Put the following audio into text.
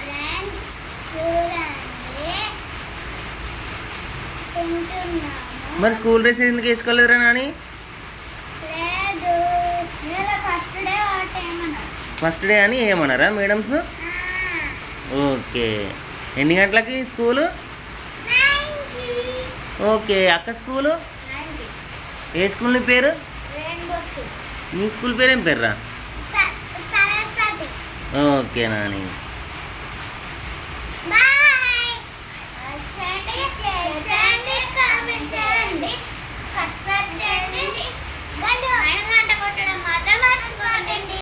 Friends చూడండి తింటున్నాము. మరి స్కూల్ డ్రెస్ ఎందుకు వేసుకోలేదురా నాని? లేదు నేను ఫస్ట్ డే ఒకటి ఏమన్నారు. ఫస్ట్ డే అని ఏమన్నారా మేడమ్స్? ఓకే. ఎన్ని గంటలకి స్కూలు? ఓకే. అక్క స్కూలు? ఏ స్కూల్ నీ పేరు? నీ స్కూల్ పేరు ఏం పేర్రా? ఓకే నాని.